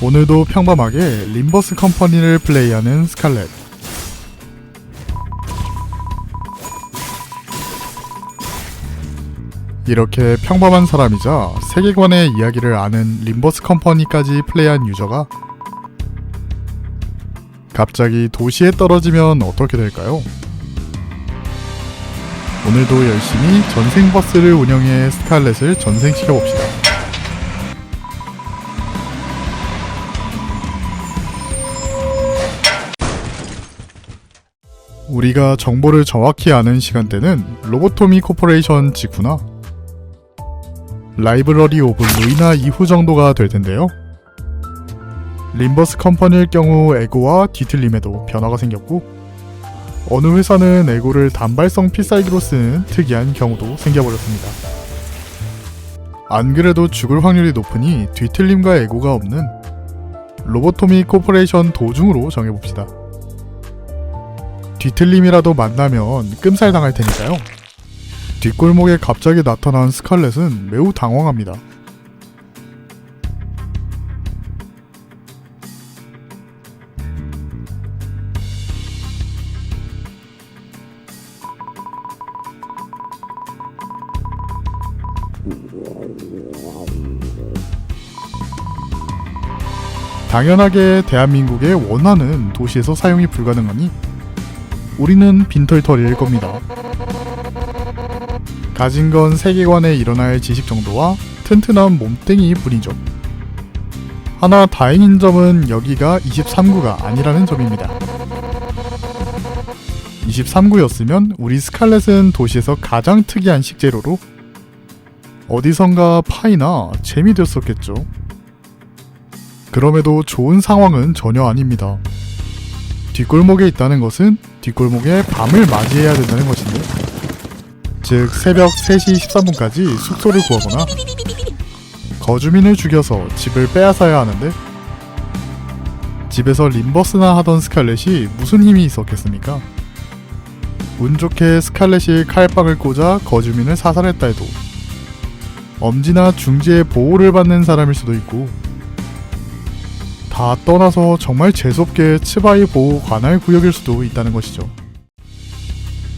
오늘도 평범하게 림버스 컴퍼니를 플레이하는 스칼렛. 이렇게 평범한 사람이자 세계관의 이야기를 아는 림버스 컴퍼니까지 플레이한 유저가 갑자기 도시에 떨어지면 어떻게 될까요? 오늘도 열심히 전생버스를 운영해 스칼렛을 전생시켜봅시다. 우리가 정보를 정확히 아는 시간대는 로보토미 코퍼레이션 직후나 라이브러리 오브 루이나 이후 정도가 될 텐데요. 림버스 컴퍼니일 경우 에고와 뒤틀림에도 변화가 생겼고, 어느 회사는 에고를 단발성 필살기로 쓰는 특이한 경우도 생겨버렸습니다. 안 그래도 죽을 확률이 높으니 뒤틀림과 에고가 없는 로보토미 코퍼레이션 도중으로 정해봅시다. 뒤틀림이라도 만나면 끔살 당할 테니까요. 뒷골목에 갑자기 나타난 스칼렛은 매우 당황합니다. 당연하게 대한민국의 원하는 도시에서 사용이 불가능하니 우리는 빈털터리일 겁니다. 가진 건 세계관에 일어날 지식 정도와 튼튼한 몸뚱이 뿐이죠. 하나 다행인 점은 여기가 23구가 아니라는 점입니다. 23구였으면 우리 스칼렛은 도시에서 가장 특이한 식재료로 어디선가 파이나 잼이 됐었겠죠. 그럼에도 좋은 상황은 전혀 아닙니다. 뒷골목에 있다는 것은 뒷골목에 밤을 맞이해야 된다는 것인데, 즉 새벽 3시 13분까지 숙소를 구하거나 거주민을 죽여서 집을 빼앗아야 하는데, 집에서 림버스나 하던 스칼렛이 무슨 힘이 있었겠습니까? 운 좋게 스칼렛이 칼빵을 꽂아 거주민을 사살했다 해도 엄지나 중지의 보호를 받는 사람일 수도 있고, 다 떠나서 정말 재수없게 츠바이 보호 관할 구역일 수도 있다는 것이죠.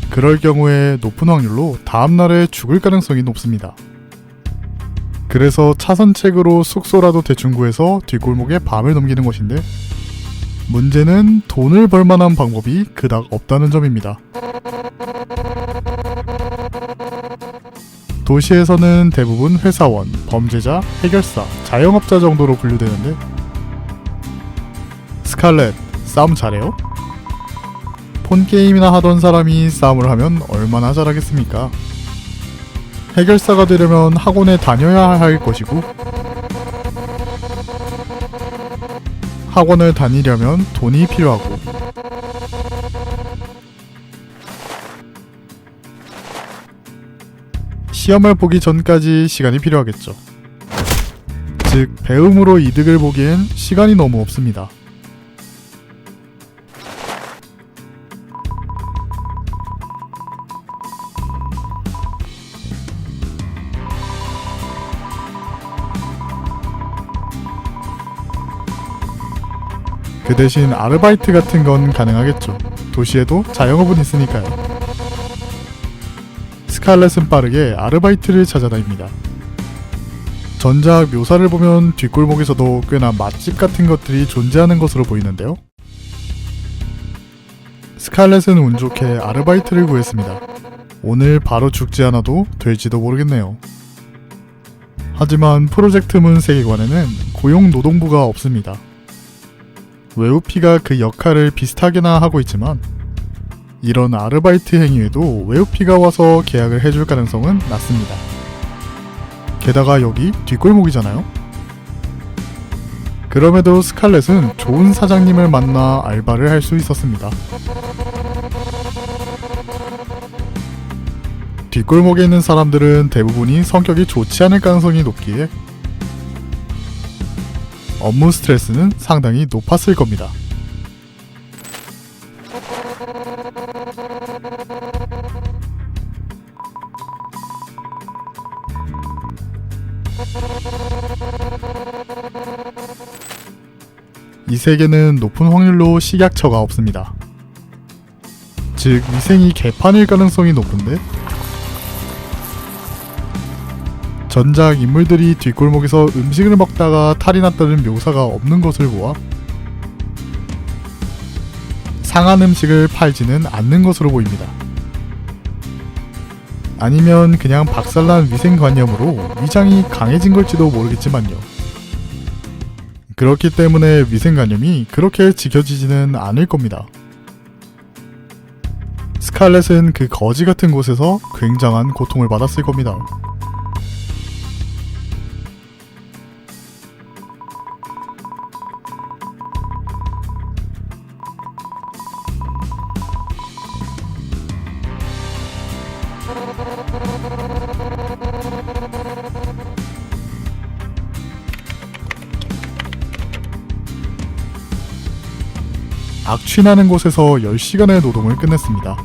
그럴 경우에 높은 확률로 다음날에 죽을 가능성이 높습니다. 그래서 차선책으로 숙소라도 대충 구해서 뒷골목에 밤을 넘기는 것인데, 문제는 돈을 벌 만한 방법이 그닥 없다는 점입니다. 도시에서는 대부분 회사원, 범죄자, 해결사, 자영업자 정도로 분류되는데, 스칼렛, 싸움 잘해요? 폰게임이나 하던 사람이 싸움을 하면 얼마나 잘하겠습니까? 해결사가 되려면 학원에 다녀야 할 것이고, 학원을 다니려면 돈이 필요하고, 시험을 보기 전까지 시간이 필요하겠죠. 즉, 배움으로 이득을 보기엔 시간이 너무 없습니다. 그 대신 아르바이트 같은 건 가능하겠죠. 도시에도 자영업은 있으니까요. 스칼렛은 빠르게 아르바이트를 찾아다닙니다. 전작 묘사를 보면 뒷골목에서도 꽤나 맛집 같은 것들이 존재하는 것으로 보이는데요. 스칼렛은 운 좋게 아르바이트를 구했습니다. 오늘 바로 죽지 않아도 될지도 모르겠네요. 하지만 프로젝트문 세계관에는 고용노동부가 없습니다. 외우피가 그 역할을 비슷하게나 하고 있지만, 이런 아르바이트 행위에도 외우피가 와서 계약을 해줄 가능성은 낮습니다. 게다가 여기 뒷골목이잖아요. 그럼에도 스칼렛은 좋은 사장님을 만나 알바를 할 수 있었습니다. 뒷골목에 있는 사람들은 대부분이 성격이 좋지 않을 가능성이 높기에 업무 스트레스는 상당히 높았을 겁니다. 이 세계는 높은 확률로 식약처가 없습니다. 즉, 위생이 개판일 가능성이 높은데, 전작 인물들이 뒷골목에서 음식을 먹다가 탈이 났다는 묘사가 없는 것을 보아 상한 음식을 팔지는 않는 것으로 보입니다. 아니면 그냥 박살난 위생관념으로 위장이 강해진 걸지도 모르겠지만요. 그렇기 때문에 위생관념이 그렇게 지켜지지는 않을 겁니다. 스칼렛은 그 거지 같은 곳에서 굉장한 고통을 받았을 겁니다. 악취나는 곳에서 10시간의 노동을 끝냈습니다.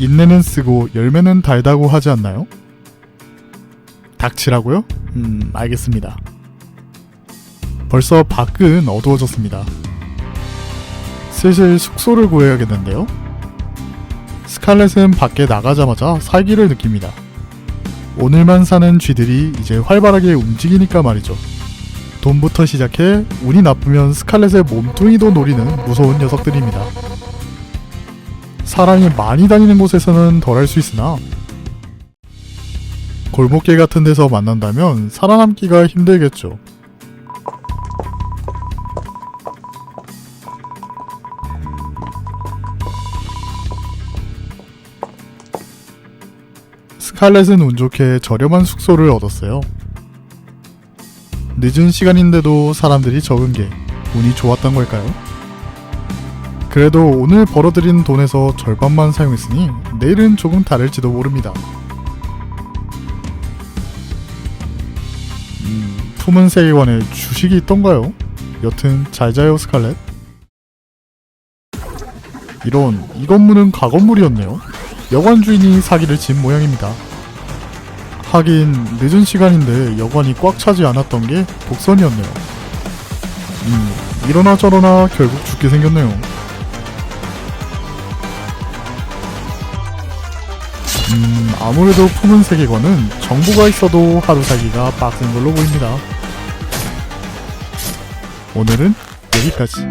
인내는 쓰고 열매는 달다고 하지 않나요? 닥치라고요? 알겠습니다. 벌써 밖은 어두워졌습니다. 슬슬 숙소를 구해야겠는데요? 스칼렛은 밖에 나가자마자 살기를 느낍니다. 오늘만 사는 쥐들이 이제 활발하게 움직이니까 말이죠. 돈부터 시작해 운이 나쁘면 스칼렛의 몸뚱이도 노리는 무서운 녀석들입니다. 사람이 많이 다니는 곳에서는 덜할 수 있으나 골목길 같은 데서 만난다면 살아남기가 힘들겠죠. 스칼렛은 운 좋게 저렴한 숙소를 얻었어요. 늦은 시간인데도 사람들이 적은 게 운이 좋았던 걸까요? 그래도 오늘 벌어들인 돈에서 절반만 사용했으니 내일은 조금 다를지도 모릅니다. 품은 세계관에 주식이 있던가요? 여튼 잘 자요 스칼렛. 이런, 이 건물은 가건물이었네요. 여관 주인이 사기를 친 모양입니다. 하긴 늦은 시간인데 여관이 꽉 차지 않았던 게 복선이었네요. 이러나 저러나 결국 죽게 생겼네요. 아무래도 품은 세계관은 정보가 있어도 하루 살기가 빡센 걸로 보입니다. 오늘은 여기까지.